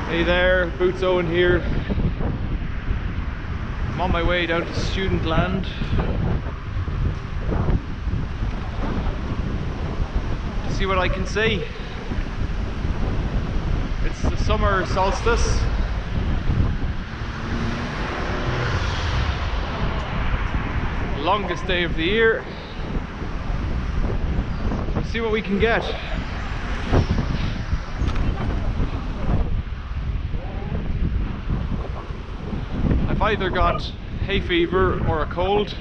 Hey there, Boots Owen here. I'm on my way down to student land to see what I can see. It's the summer solstice. The longest day of the year. Let's see what we can get. I've either got hay fever or a cold,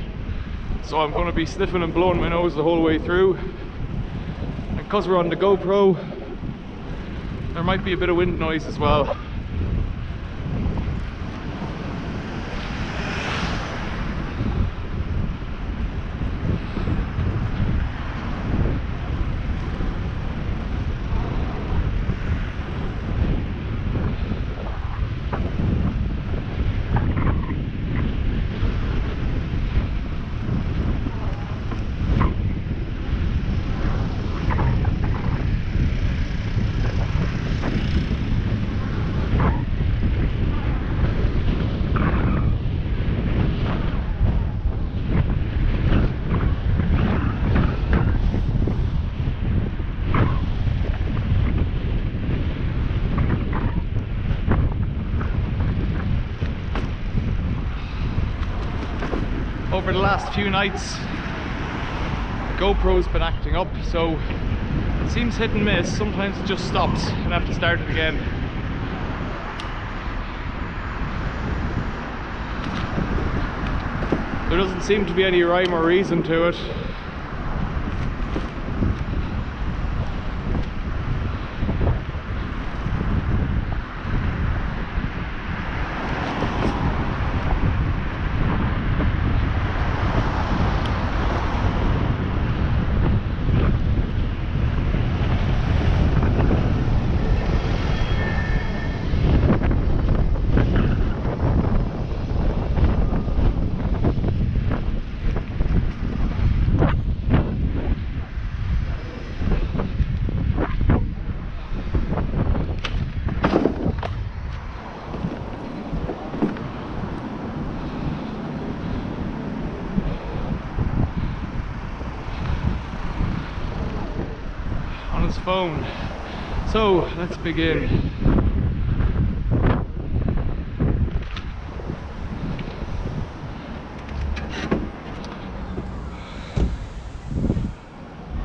so I'm going to be sniffing and blowing my nose the whole way through. And because we're on the GoPro, there might be a bit of wind noise as well. Over the last few nights, the GoPro's been acting up, so it seems hit and miss. Sometimes it just stops and I have to start it again. There doesn't seem to be any rhyme or reason to it. Phone. So let's begin.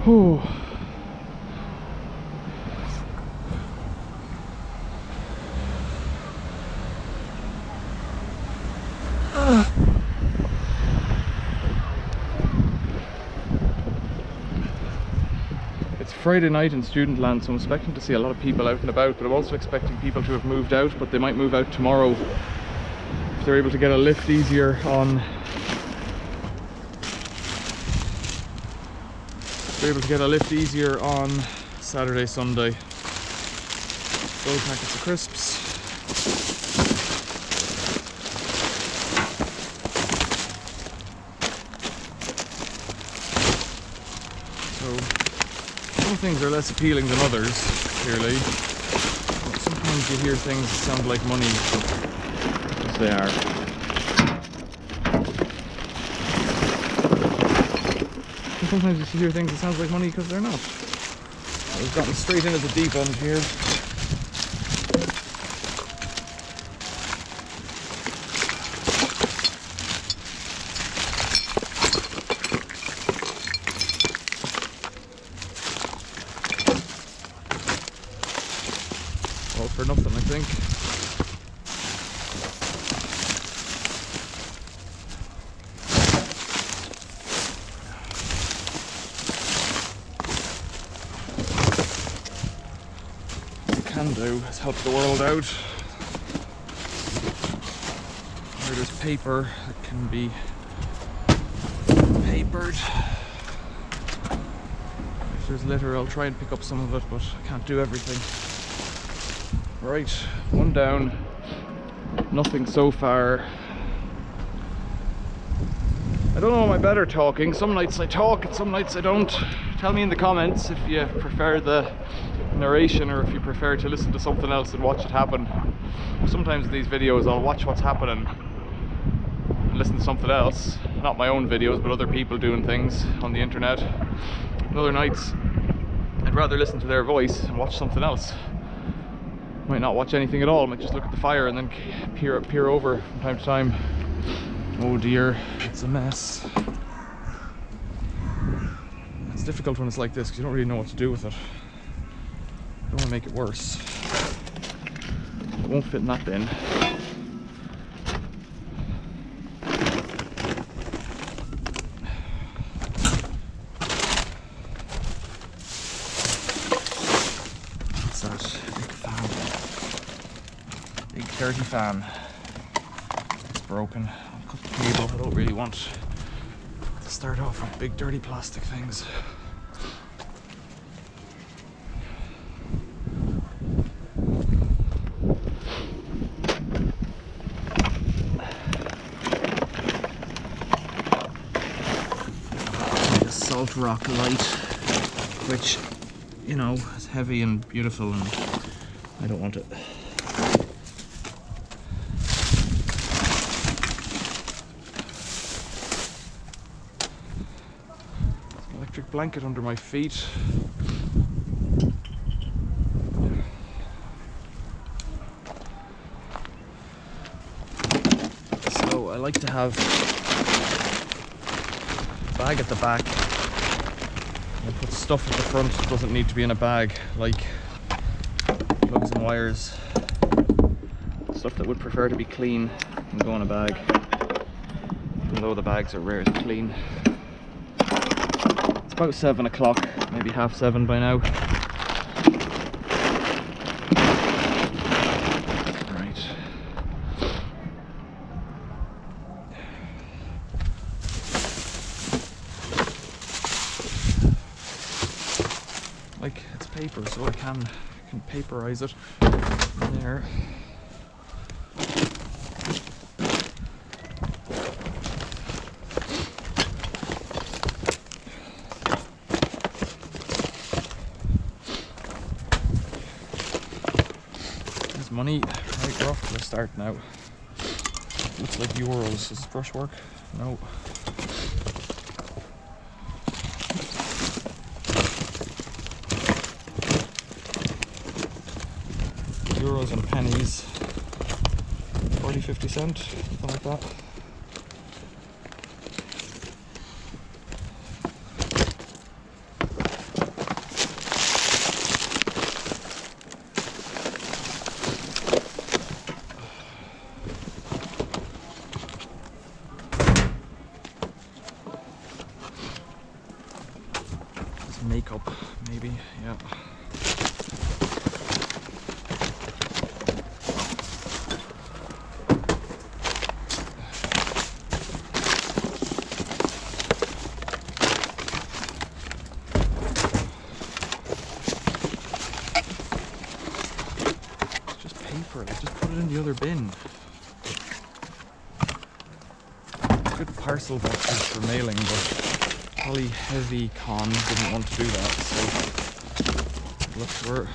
Whew. Friday night in student land, so I'm expecting to see a lot of people out and about, but I'm also expecting people to have moved out, but they might move out tomorrow if they're able to get a lift easier on Saturday, Sunday. Gold packets of crisps. Some things are less appealing than others, clearly. But sometimes you hear things that sound like money, as they are. And sometimes you hear things that sound like money because they're not. I've gotten straight into the deep end here. For nothing, I think. What you can do is help the world out. Where there's paper that can be papered. If there's litter, I'll try and pick up some of it, but I can't do everything. Right, one down, nothing so far. I don't know, am I better talking? Some nights I talk and some nights I don't. Tell me in the comments if you prefer the narration, or if you prefer to listen to something else and watch it happen. Sometimes in these videos I'll watch what's happening and listen to something else, not my own videos but other people doing things on the internet. And other nights I'd rather listen to their voice and watch something else. Might not watch anything at all, might just look at the fire and then peer over from time to time. Oh dear, it's a mess. It's difficult when it's like this because you don't really know what to do with it. I don't want to make it worse. It won't fit in that bin. What's that? Big fan. Big 30 fan. It's broken. I'll cut the cable. I don't really want to start off with big dirty plastic things. Salt rock light, which, you know, is heavy and beautiful, and I don't want it. There's an electric blanket under my feet. So I like to have a bag at the back. I put stuff at the front that doesn't need to be in a bag, like plugs and wires. Stuff that would prefer to be clean can go in a bag, even though the bags are rare to clean. It's about 7 o'clock, maybe half 7 by now. Right. Like, it's paper, so I can paperize it there. There's money. Right, we're off to the start now. Looks like euros. Is this brushwork? No. Euros and pennies, 40-50 cents, something like that. It's makeup, maybe, yeah. Just put it in the other bin. Good parcel boxes for mailing, but probably heavy con didn't want to do that, so look for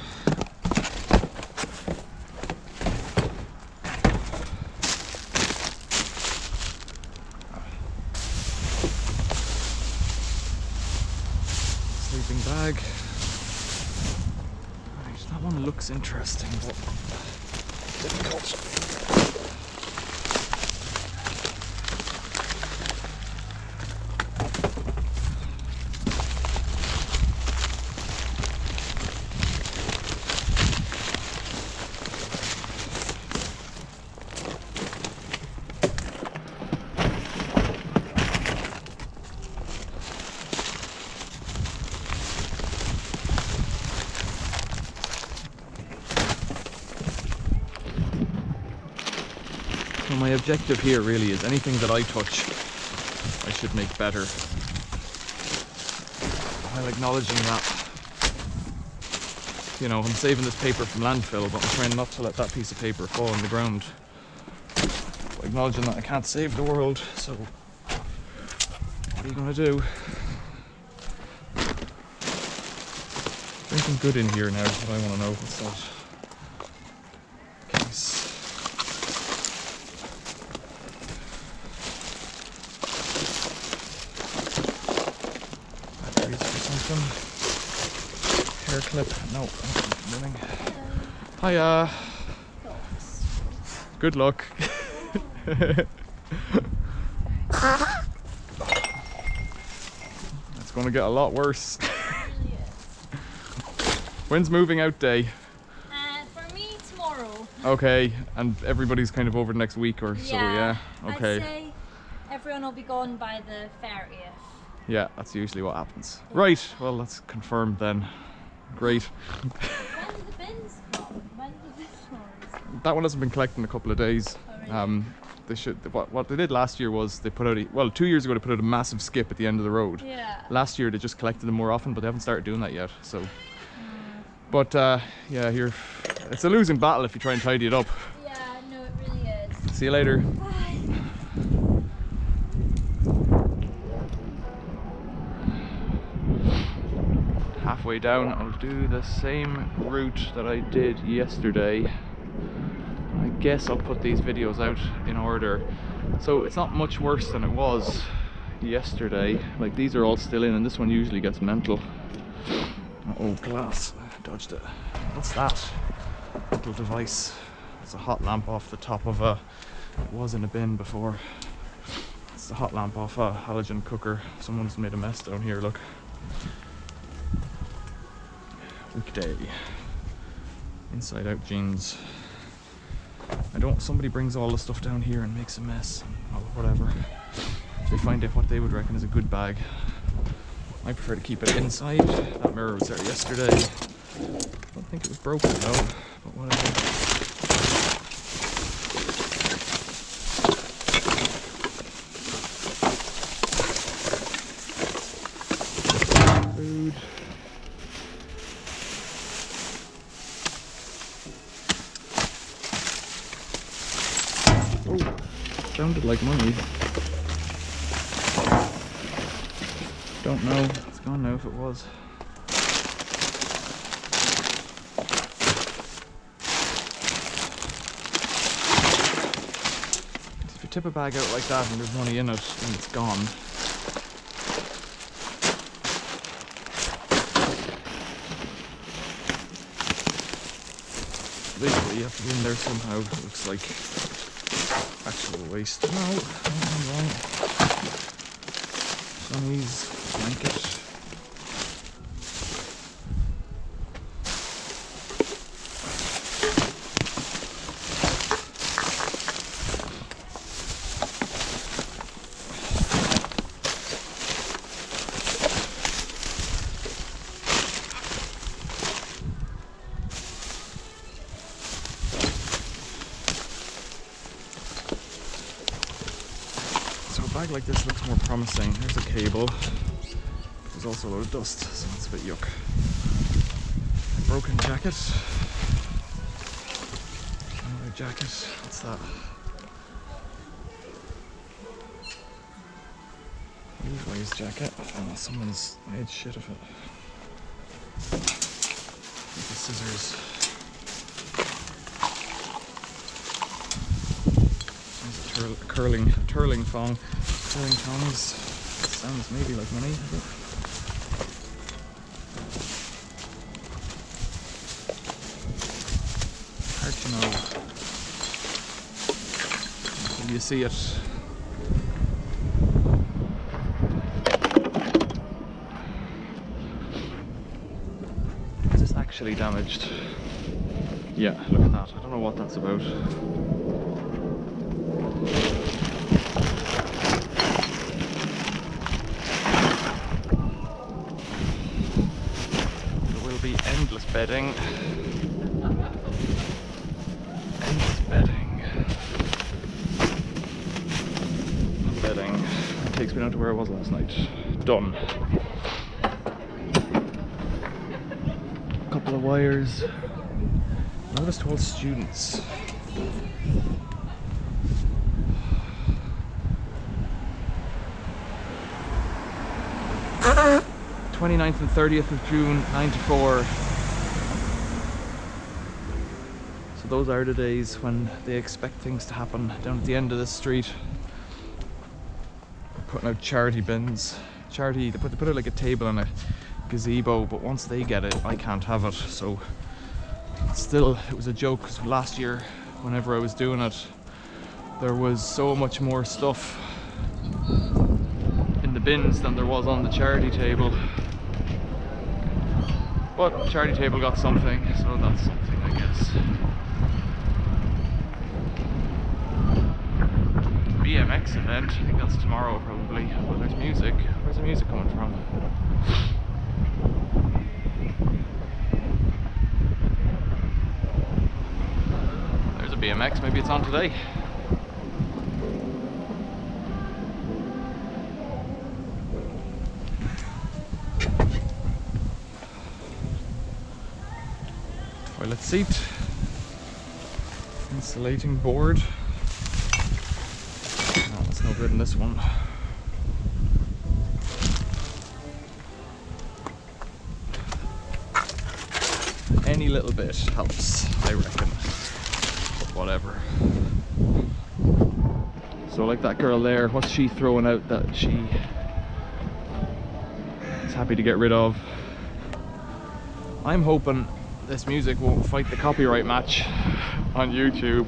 sleeping bag. Right, that one looks interesting, but difficult. So my objective here really is anything that I touch, I should make better, while acknowledging that, you know, I'm saving this paper from landfill, but I'm trying not to let that piece of paper fall on the ground. Acknowledging that I can't save the world, so what are you going to do? anything good in here now? What I want to know. What's that? Case. Batteries for something. Hair clip. No, nothing. Hiya. Good luck. It's going to get a lot worse. When's moving out day? For me, tomorrow. Okay, and everybody's kind of over the next week or so, yeah? Okay. I'd say everyone will be gone by the 30th. Yeah, that's usually what happens. Right, well, that's confirmed then. Great. When did the bins come? When did this one? That one hasn't been collected in a couple of days. Oh, really? They should. What they did last year was they put out well, 2 years ago they put out a massive skip at the end of the road. Yeah. Last year they just collected them more often, but they haven't started doing that yet. So, but yeah, it's a losing battle if you try and tidy it up. Yeah, no, it really is. See you later. Bye. Halfway down, I'll do the same route that I did yesterday. I guess I'll put these videos out in order. So it's not much worse than it was yesterday. Like, these are all still in, and this one usually gets mental. Oh, glass. I dodged it. What's that? Little device. It's a hot lamp off the top of a... It was in a bin before. It's a hot lamp off a halogen cooker. Someone's made a mess down here, look. Weekday. Inside out jeans. I don't, somebody brings all the stuff down here and makes a mess, or whatever. If they find out what they would reckon is a good bag. I prefer to keep it inside. That mirror was there yesterday. I don't think it was broken though, but whatever. Food. Oh, sounded like money. Don't know. It's gone now if it was. If you tip a bag out like that and there's money in it, then it's gone. Basically, you have to be in there somehow. It looks like actual waste. No, I'm wrong. Sunny's blanket. So a bag like this looks more promising. There's a cable. There's also a load of dust, so it's a bit yuck. A broken jacket. Another jacket. What's that? Alleyway's jacket. Oh, someone's made shit of it. The scissors. Curling thong. Curling tongs. Sounds maybe like money, is it? Hard to know. Until you see it. Is this actually damaged? Yeah, look at that. I don't know what that's about. Endless bedding. Endless bedding. Bedding. It takes me down to where I was last night. Done. A couple of wires. Notice to all students. 29th and 30th of June, 9 to 4. those are the days when they expect things to happen down at the end of the street. Putting out charity bins. Charity, they put out like a table and a gazebo, but once they get it, I can't have it. So still, it was a joke because last year, whenever I was doing it, there was so much more stuff in the bins than there was on the charity table. But the charity table got something, so that's something, I guess. BMX event, I think that's tomorrow probably. But there's music. Where's the music coming from? There's a BMX, maybe it's on today. Toilet seat, insulating board. No, that's no good in this one. Any little bit helps, I reckon. But whatever. So like that girl there, what's she throwing out that she is happy to get rid of? I'm hoping this music won't fight the copyright match on YouTube.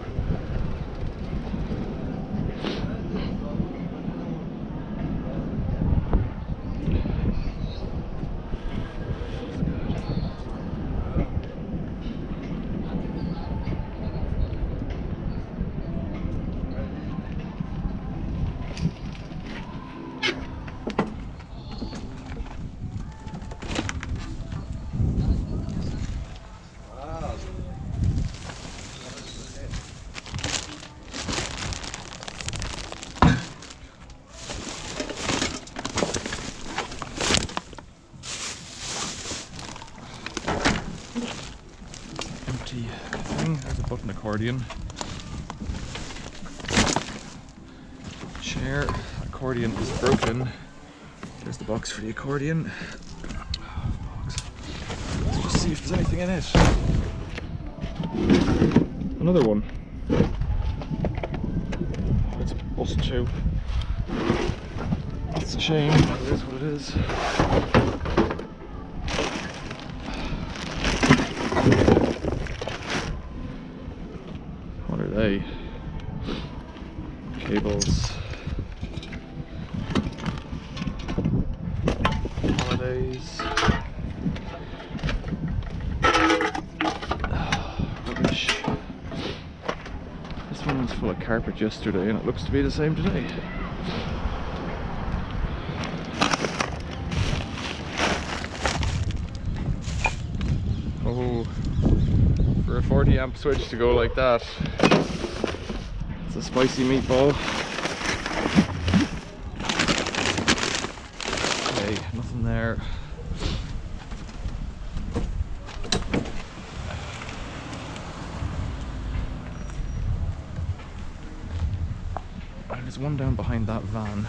Thing. There's a button accordion. Chair. Accordion is broken. There's the box for the accordion. Box. Let's just see if there's anything in it. Another one. It's bust too. That's a shame, but it is what it is. What are they? Cables. Holidays. Rubbish. This one was full of carpet yesterday and it looks to be the same today. Oh, for a 40 amp switch to go like that. It's a spicy meatball. Okay, nothing there. There's one down behind that van.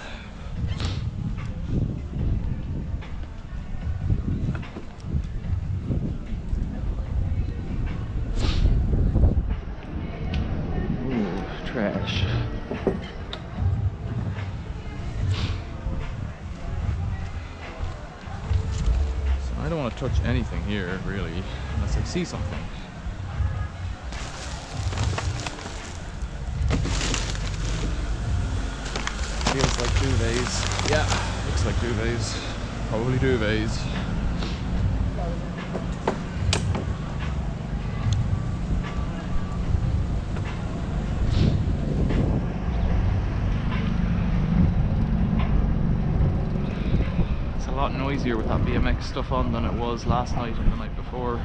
Trash. So I don't want to touch anything here, really, unless I see something. Feels like duvets. Yeah, looks like duvets. Probably duvets. A lot noisier with that BMX stuff on than it was last night and the night before.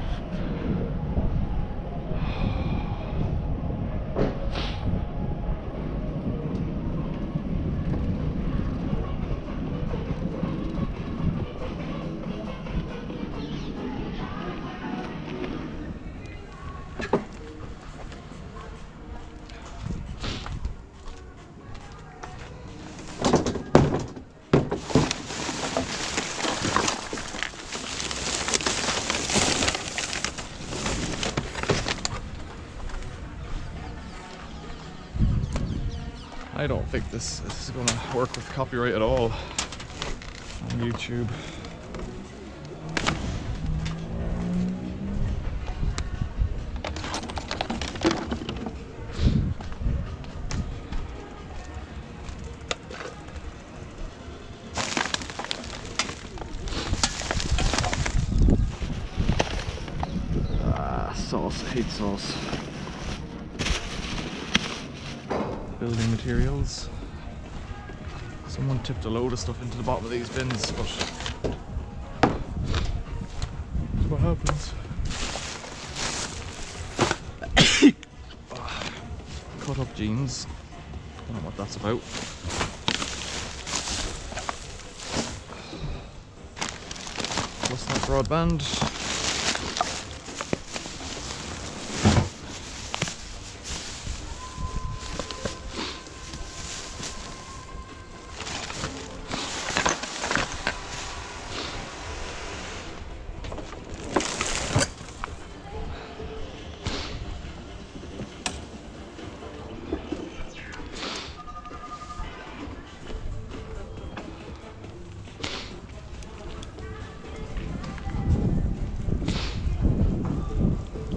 I don't think this is going to work with copyright at all on YouTube. Sauce, I hate sauce. Building materials. Someone tipped a load of stuff into the bottom of these bins, but that's what happens. Cut up jeans. Don't know what that's about. Plus that broadband.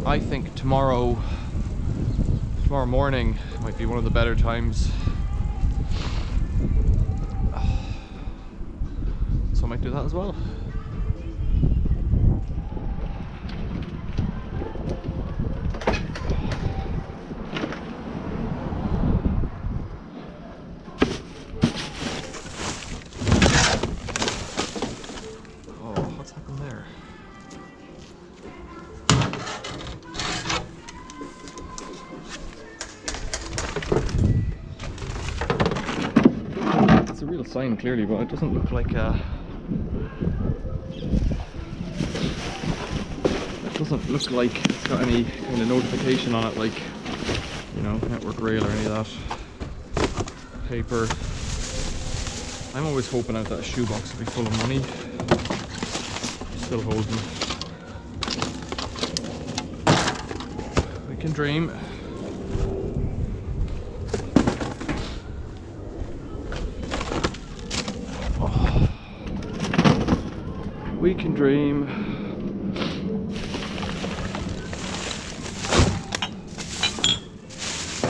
I think tomorrow morning might be one of the better times. So I might do that as well. Oh, what's happened there? It's a real sign clearly, but it doesn't look like it doesn't look like it's got any kind of notification on it, like, you know, network rail or any of that paper. I'm always hoping out that shoebox will be full of money. Still holding. We can dream. We can dream.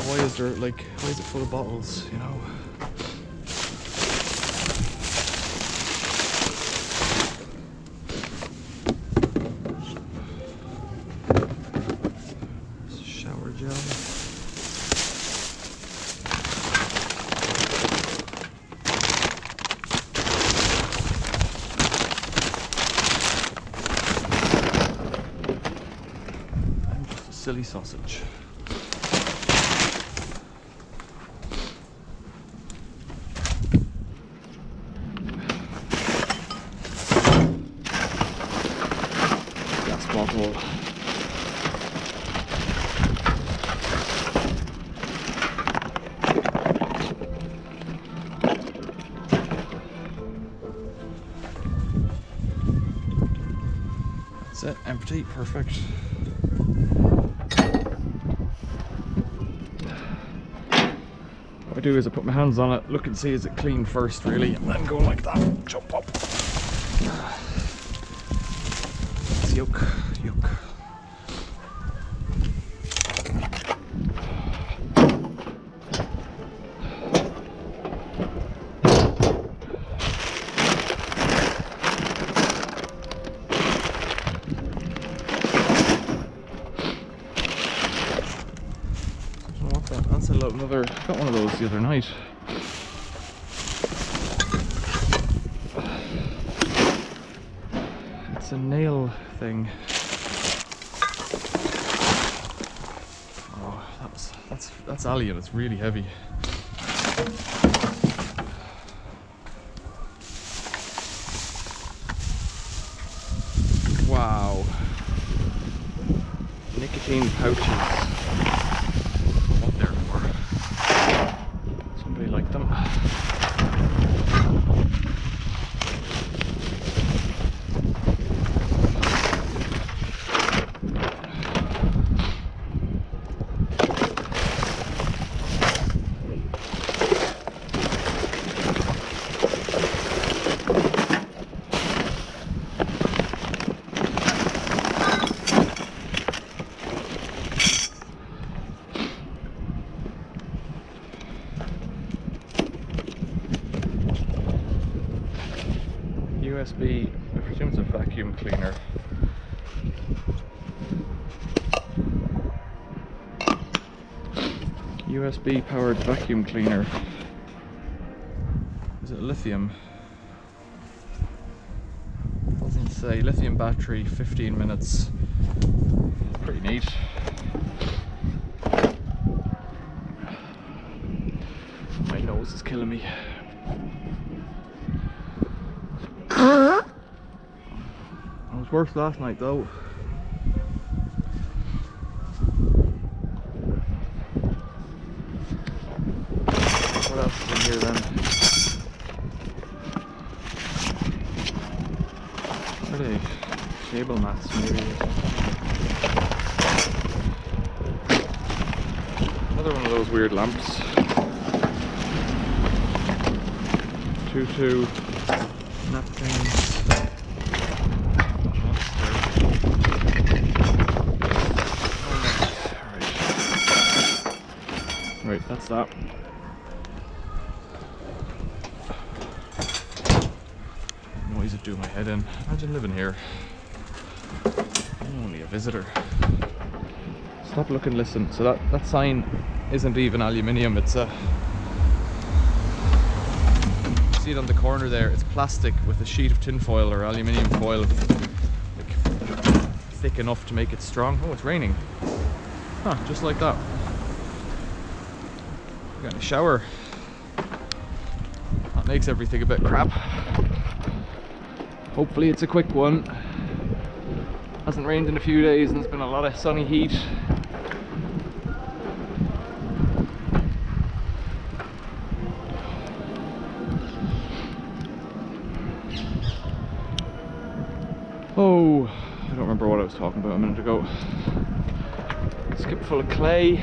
Why is there, like, why is it full of bottles, you know? Shower gel. Silly sausage. Gas bottle. That's it, empty, perfect. What I do is I put my hands on it, look and see is it clean first really, and then go like that, jump up. It's yolk. That's another, I got one of those the other night. It's a nail thing. Oh, that's alien, it's really heavy. Wow. Nicotine pouches. Like them. USB, I presume it's a vacuum cleaner. USB powered vacuum cleaner. Is it lithium? Doesn't say. Lithium battery, 15 minutes. Pretty neat. My nose is killing me. It was worse last night though. What else is in here then? What are they? Table mats maybe. Another one of those weird lamps. 2 napkins. Right, that's that. Noise would do my head in. Imagine living here. I'm only a visitor. Stop, look and listen. So that sign isn't even aluminium, it's a... See it on the corner there, it's plastic with a sheet of tin foil or aluminium foil, like, thick enough to make it strong. Oh, it's raining. Huh, just like that. Got a shower. That makes everything a bit crap. Hopefully it's a quick one. Hasn't rained in a few days and there's been a lot of sunny heat. Oh, I don't remember what I was talking about a minute ago. Skip full of clay.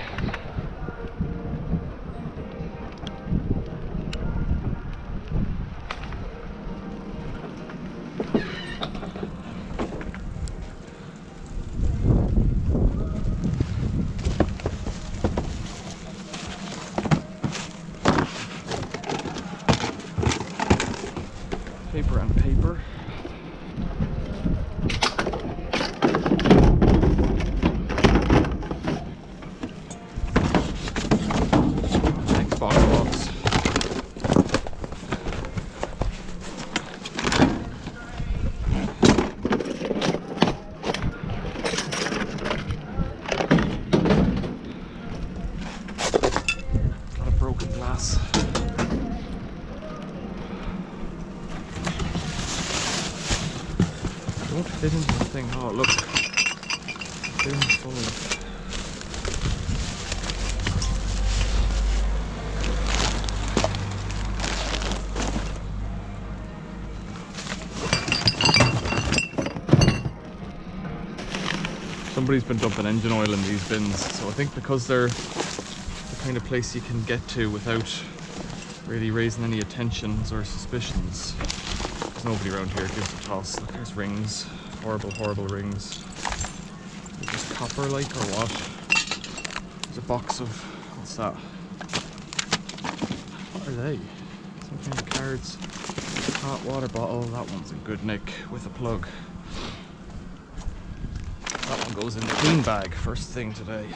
Paper and paper. Don't fit into the thing. Oh, look. Bin full of... Somebody's been dumping engine oil in these bins, so I think because they're the kind of place you can get to without really raising any attentions or suspicions. There's nobody around here, gives a toss. Look, there's rings. Horrible, horrible rings. They're just copper like or what? There's a box of... what's that? What are they? Some kind of cards. Hot water bottle. That one's in good nick with a plug. That one goes in the clean bag first thing today.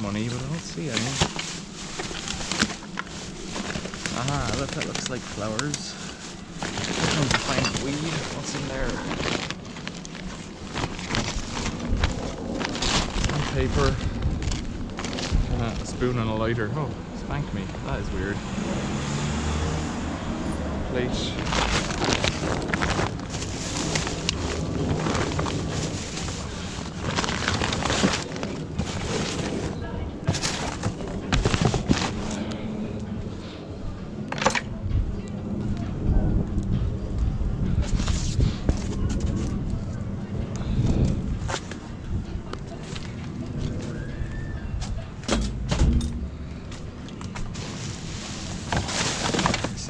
Money, but I don't see any. Aha, look, that looks like flowers. Trying to find weed. What's in there? Some paper. A spoon and a lighter. Oh, spank me. That is weird. Plate.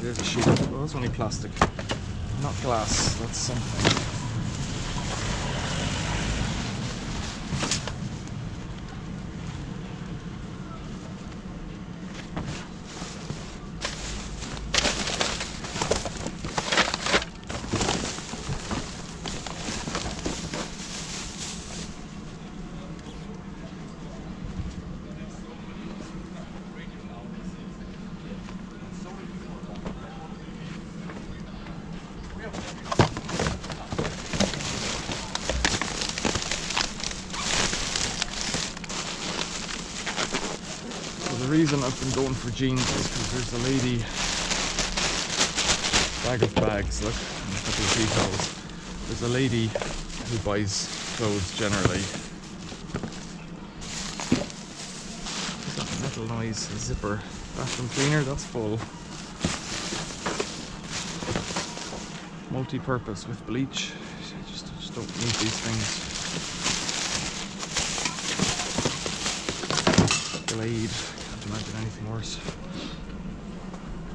there's a sheet. Oh, that's only plastic, not glass. That's something. The reason I've been going for jeans is because there's a lady, bag of bags, look, and a couple of details. There's a lady who buys clothes generally. What's that metal noise? A zipper. Vacuum cleaner, that's full. Multi-purpose with bleach. I just don't need these things. Glade. Imagine anything worse.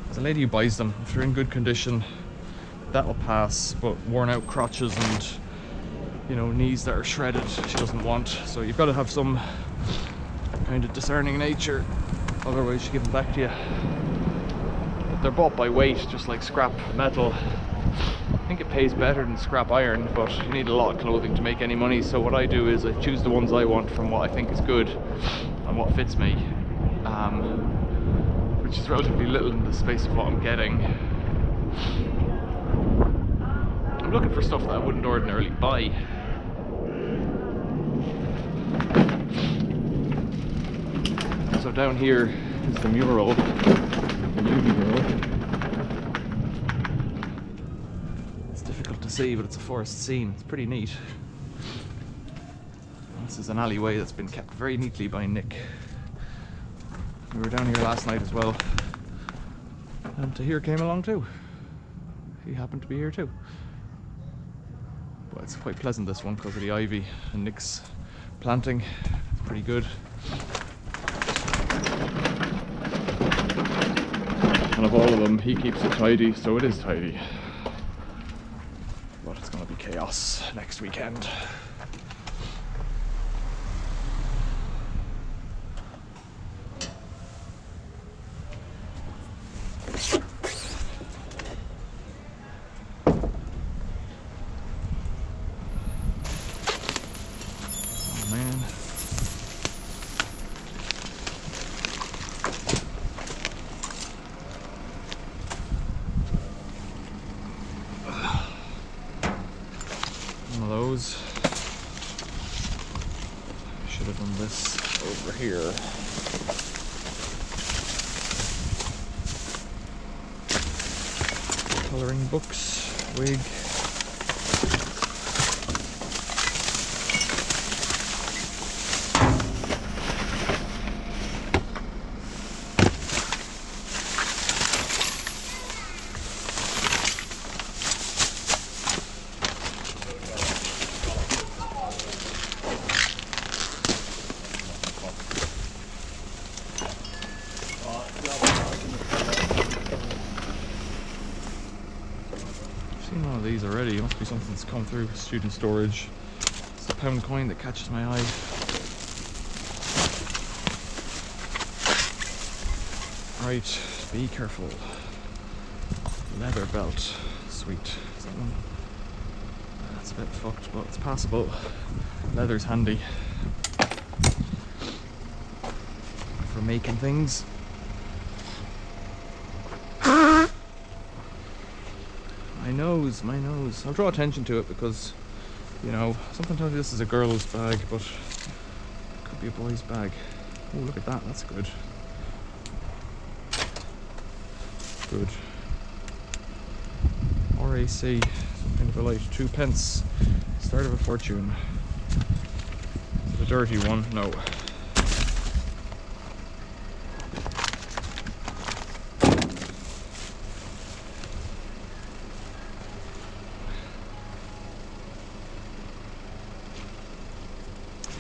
There's a lady who buys them. If they're in good condition, that'll pass, but worn out crotches and, you know, knees that are shredded, she doesn't want. So you've got to have some kind of discerning nature, otherwise she give them back to you. But they're bought by weight, just like scrap metal. I think it pays better than scrap iron, but you need a lot of clothing to make any money. So what I do is I choose the ones I want from what I think is good and what fits me. Which is relatively little in the space of what I'm getting. I'm looking for stuff that I wouldn't ordinarily buy. So down here is the mural. The new mural. It's difficult to see, but it's a forest scene. It's pretty neat. This is an alleyway that's been kept very neatly by Nick. We were down here last night as well, and Tahir came along too. He happened to be here too. But it's quite pleasant, this one, because of the ivy and Nick's planting. It's pretty good. And of all of them, he keeps it tidy, so it is tidy. But it's going to be chaos next weekend. Those. Should have done this over here. Coloring books, wig. One of these already. It must be something that's come through student storage. It's the pound coin that catches my eye. Right, be careful. Leather belt. Sweet. Is that one? That's a bit fucked, but it's passable. Leather's handy for making things. My nose. I'll draw attention to it because, you know, something tells me this is a girl's bag, but it could be a boy's bag. Oh, look at that. That's good. Good. RAC. Something of a light. 2 pence. Start of a fortune. Is it a dirty one? No.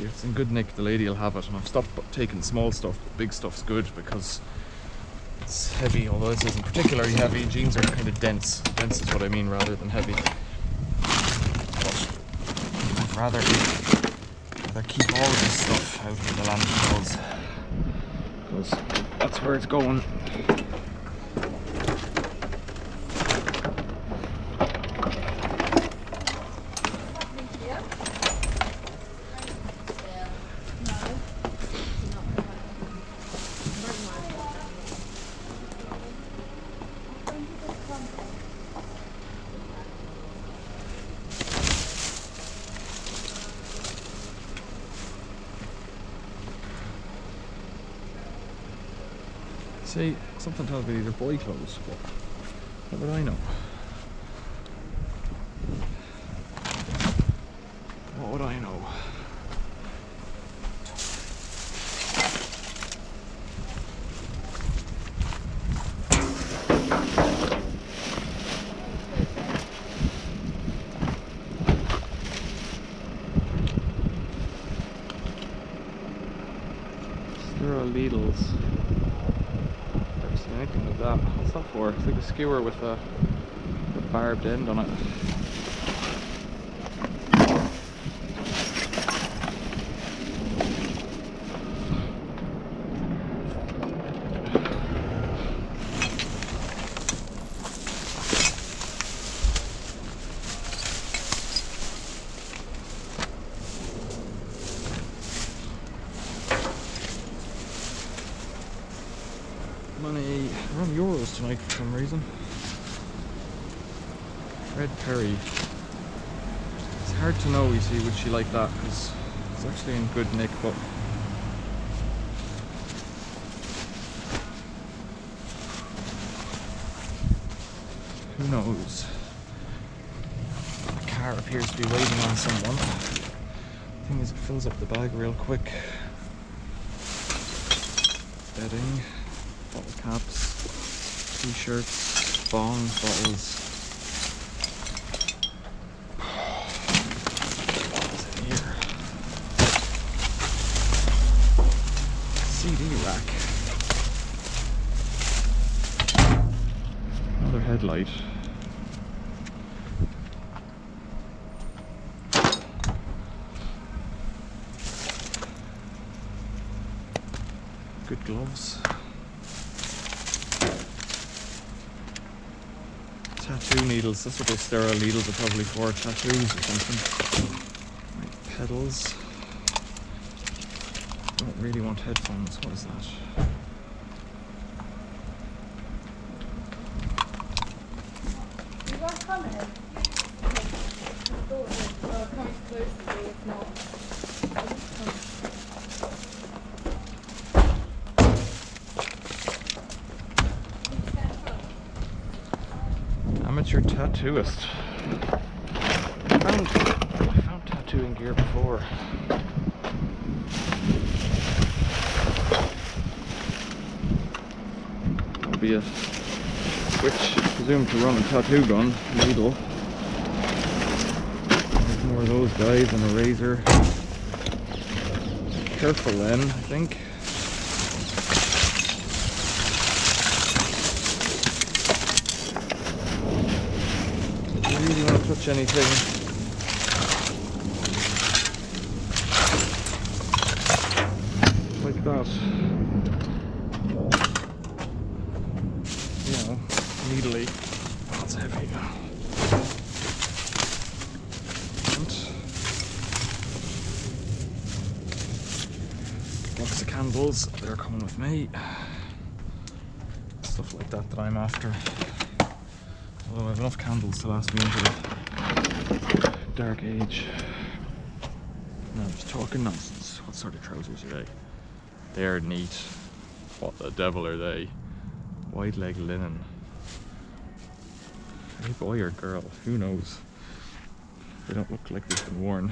If it's in good nick, the lady will have it, and I've stopped taking small stuff, but big stuff's good because It's heavy, although this isn't particularly heavy. Jeans are kind of dense. Dense is what I mean rather than heavy. But I'd rather keep all of this stuff out of the landfills, because that's where it's going. See, something tells me these are boy clothes, but what would I know? What would I know? Lidl's. Never seen anything like that. What's that for? It's like a skewer with a barbed end on it. Money, we're on euros tonight for some reason. Red Perry. It's hard to know, you see, would she like that, because it's actually in good nick, but who knows? The car appears to be waiting on someone. The thing is, it fills up the bag real quick. Bedding. Bottle caps, t-shirts, bong bottles. What is it here? CD rack. Another headlight. Good gloves. Tattoo needles, that's what those sterile needles are probably for, tattoos or something. Right, pedals. Don't really want headphones, what is that? You guys come in? Come close to me if not. Amateur tattooist. I found tattooing gear before. That'll be a switch, presumed to run a tattoo gun, needle. There's more of those guys and a razor. Careful then, I think. Really want to touch anything. Like that. You know, needly. That's heavy. And box of candles, they're coming with me. Stuff like that I'm after. Although I have enough candles to last me into the dark age. No, I'm just talking nonsense. What sort of trousers are they? They're neat. What the devil are they? Wide leg linen. Are they boy or girl? Who knows? They don't look like they've been worn.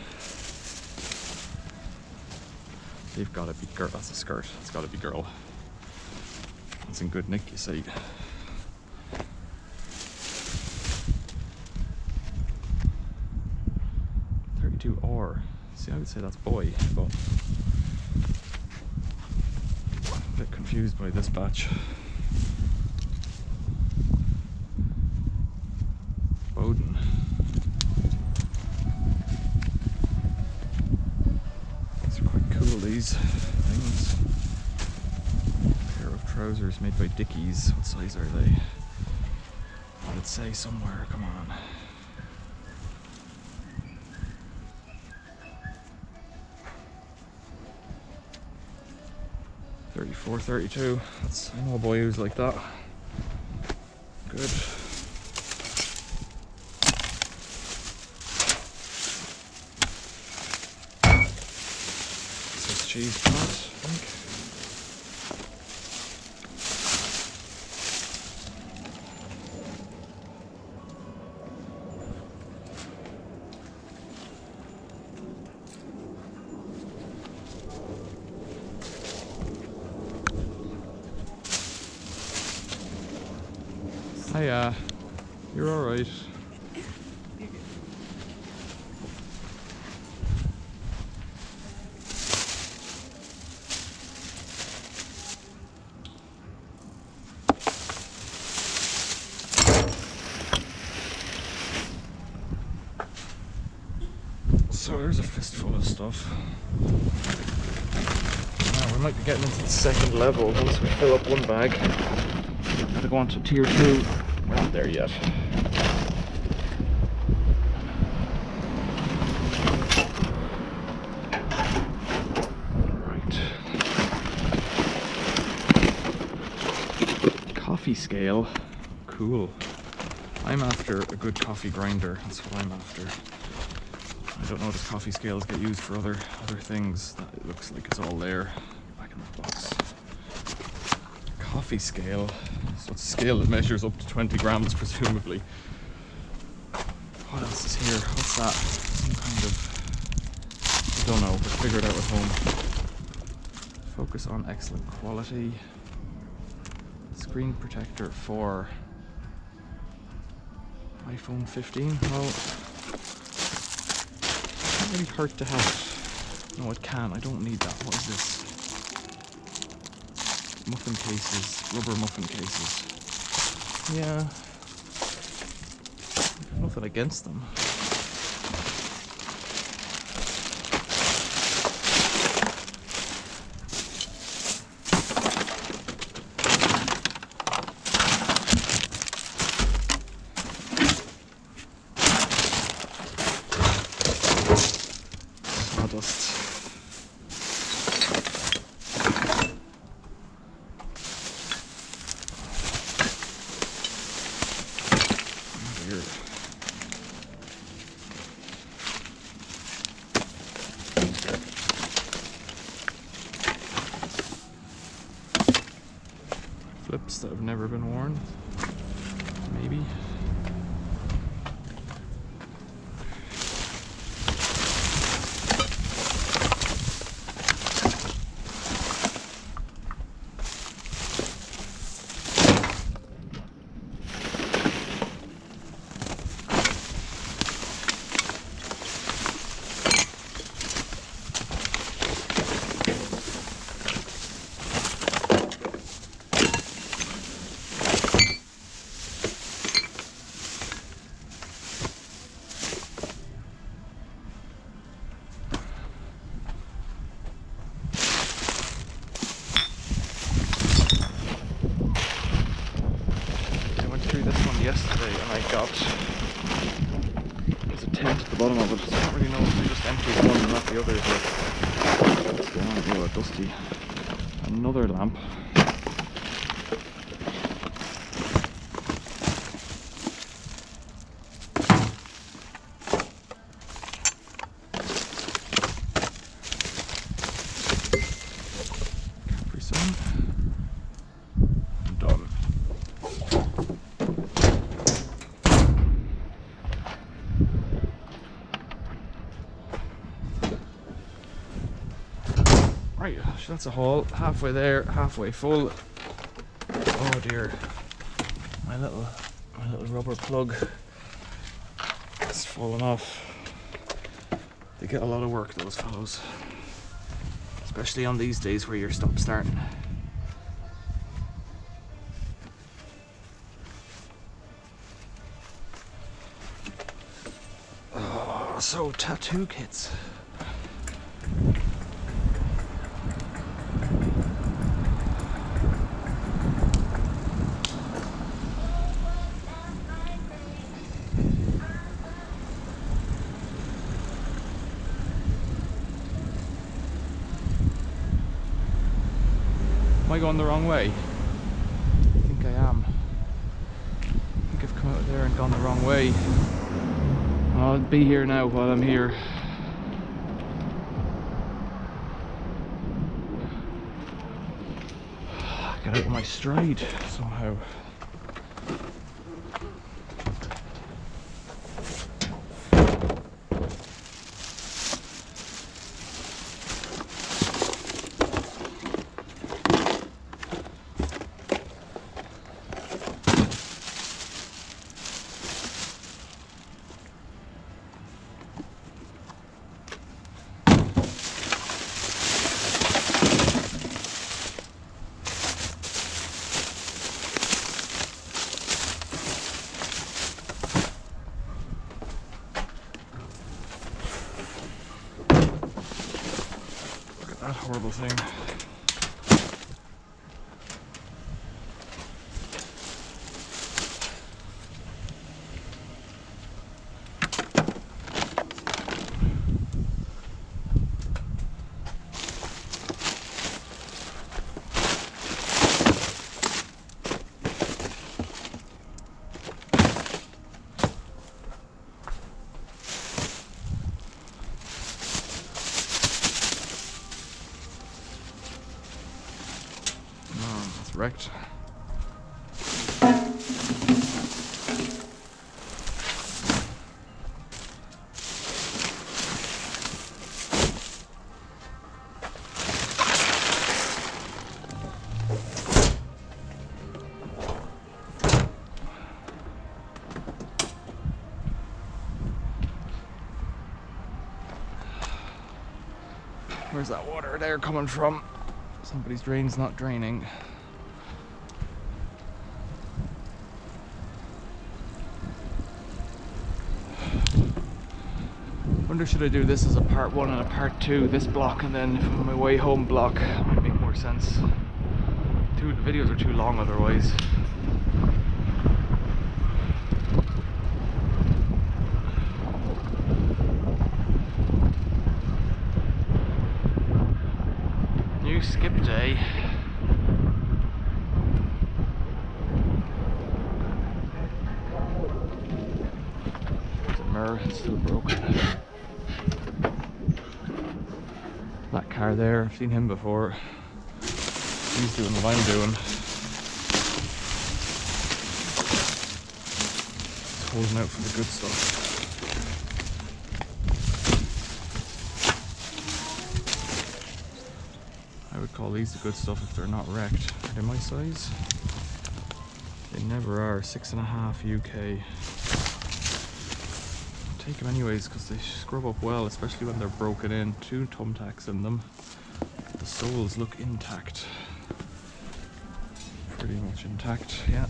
They've got to be girl. That's a skirt. It's got to be girl. It's in good nick, you see. Or see, I would say that's boy, but I'm a bit confused by this batch. Bowden. These are quite cool, these things. A pair of trousers made by Dickies. What size are they? I would say somewhere, come on. 34, 32. I know a boy who's like that. Good. Swiss cheese pot, I think. Hiya, you're alright. So there's a fistful of stuff. Now we might be getting into the second level once we fill up one bag. Gotta go on to tier 2. We're not there yet. Right. Coffee scale. Cool. I'm after a good coffee grinder. That's what I'm after. I don't know if coffee scales get used for other things. It looks like it's all there. Back in the box. Coffee scale. So it's a scale that measures up to 20 grams, presumably. What else is here? What's that? Some kind of... I don't know, but figure it out at home. Focus on excellent quality. Screen protector for iPhone 15. Well, it can't really hurt to have it. No, it can. I don't need that. What is this? Muffin cases, rubber muffin cases. Yeah, nothing against them. Sawdust. Flips that have never been worn, maybe. Yesterday and I got, there's a tent at the bottom of it, so I don't really know if we just emptied one and not the others. What's going on here? Dusty. Another lamp. Capri Sun. Done. Right, so that's a haul. Halfway there, halfway full. Oh dear, my little rubber plug has fallen off. They get a lot of work, those fellows, especially on these days where you're stop starting. So, tattoo kits. Am I going the wrong way? I think I am. I think I've come out there and gone the wrong way. I'll be here now while I'm here. Get out of my stride somehow. That horrible thing. It's wrecked. Where's that water there coming from? Somebody's drain's not draining. Wonder should I do this as a part 1 and a part 2, this block, and then for my way home block. Might make more sense. The videos are too long otherwise. New skip day. There's a mirror, it's still broken. That car there, I've seen him before. He's doing what I'm doing. He's holding out for the good stuff. I would call these the good stuff if they're not wrecked. Are they my size? They never are. 6.5 UK. Take them anyways because they scrub up well, especially when they're broken in. 2 thumbtacks in them. The soles look intact. Pretty much intact, yeah.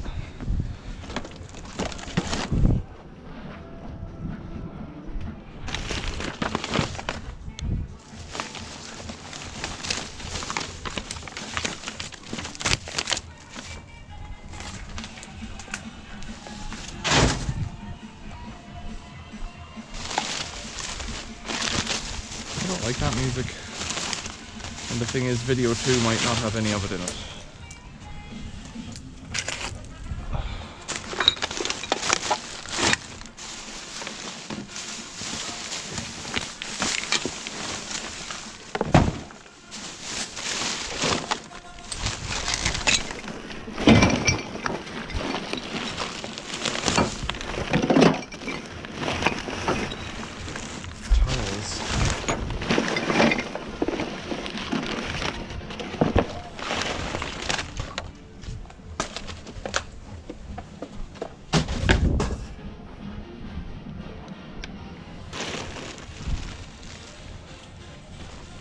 I don't like that music. And the thing is, video 2 might not have any of it in it.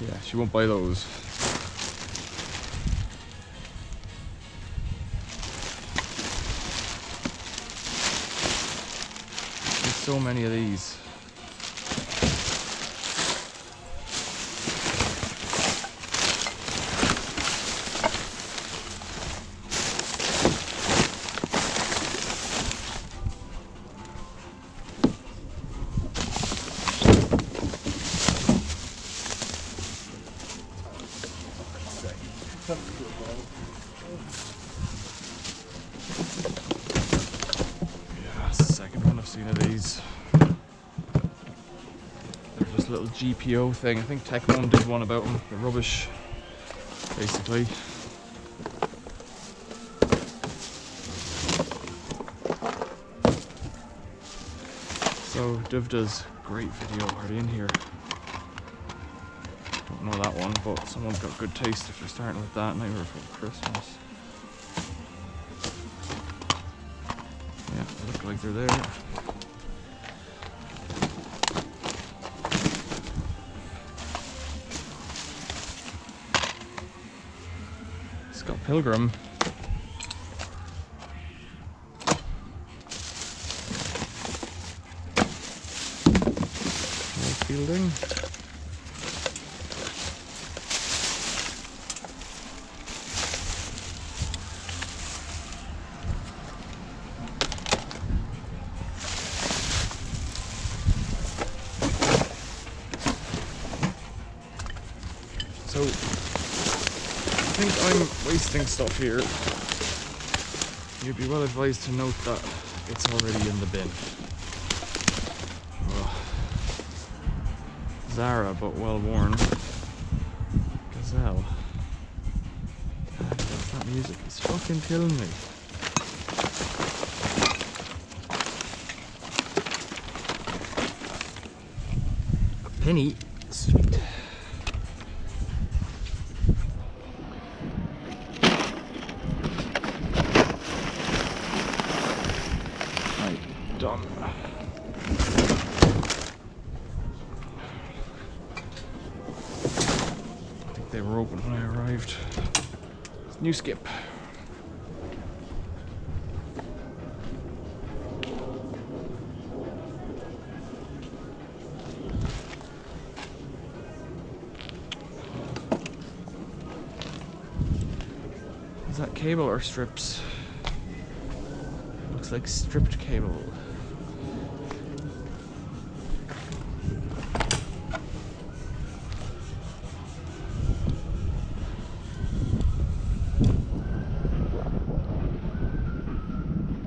Yeah, she won't buy those. There's so many of these. a little GPO thing. I think Tech1 did one about them. The rubbish, basically. So Div does great video. Are they in here? Don't know that one, but someone's got good taste if they're starting with that. Nightmare Before Christmas. Yeah, they look like they're there. Scott Pilgrim. Fielding. So, I think I'm wasting stuff here. You'd be well advised to note that it's already in the bin. Zara, but well worn. Gazelle. That music is fucking killing me. A penny. Sweet. Right, done. They were open when I arrived. New skip. Is that cable or strips? Looks like stripped cable.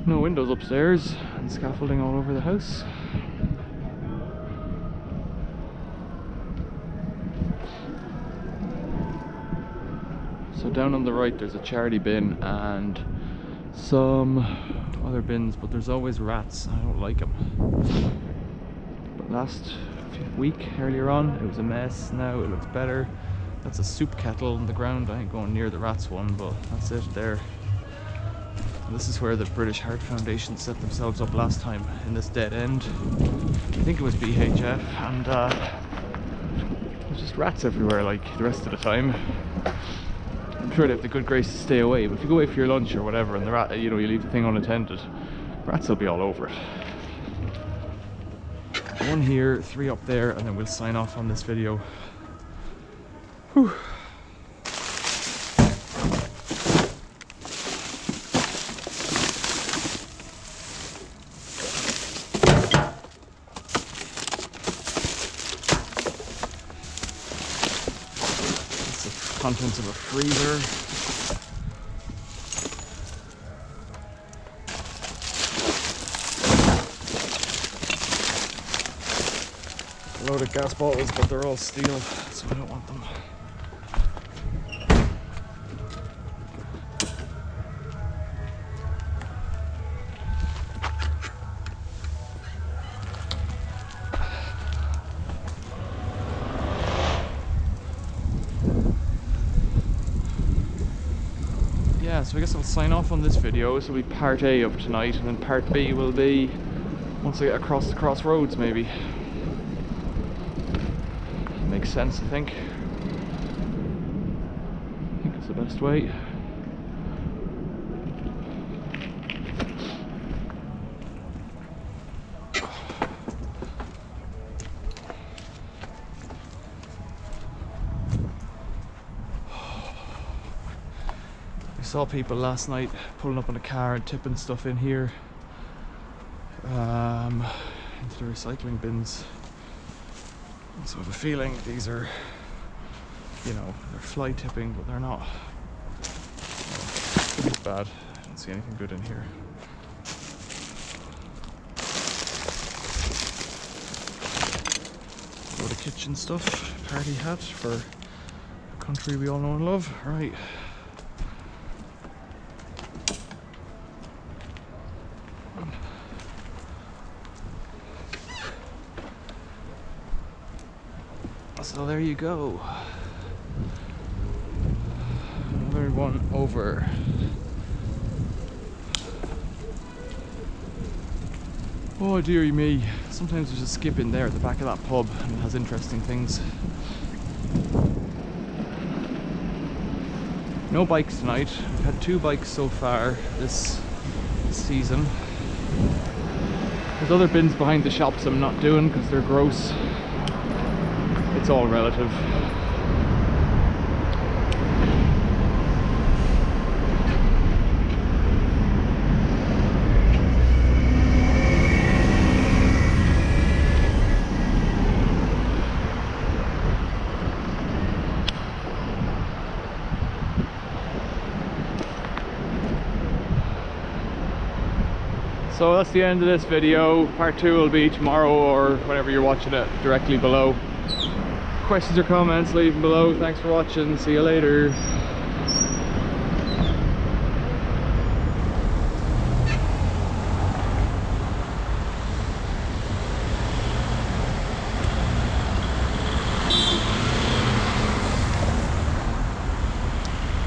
No windows upstairs and scaffolding all over the house. So down on the right there's a charity bin and some other bins, but there's always rats. I don't like them. But last week, earlier on, it was a mess. Now it looks better. That's a soup kettle on the ground. I ain't going near the rats one, but that's it there. This is where the British Heart Foundation set themselves up last time, in this dead end. I think it was BHF, and there's just rats everywhere like the rest of the time. I'm sure they have the good grace to stay away, but if you go away for your lunch or whatever and the rat, you know, you leave the thing unattended, rats will be all over it. One here, 3 up there, and then we'll sign off on this video. Whew. Contents of a freezer. A load of gas bottles, but they're all steel, so I don't want them. Yeah, so I guess I'll sign off on this video. This will be part A of tonight, and then part B will be once I get across the crossroads, maybe. Makes sense, I think. I think it's the best way. I saw people last night pulling up in a car and tipping stuff in here into the recycling bins. And so I have a feeling these are, you know, they're fly tipping, but they're not. It's bad. I don't see anything good in here. A load of kitchen stuff, party hat for the country we all know and love. Right. So there you go. Another one over. Oh dearie me, sometimes there's a skip in there at the back of that pub and it has interesting things. No bikes tonight. We've had 2 bikes so far this season. There's other bins behind the shops I'm not doing because they're gross. It's all relative. So that's the end of this video. Part 2 will be tomorrow or whenever you're watching it, directly below. Questions or comments, leave them below. Thanks for watching. See you later.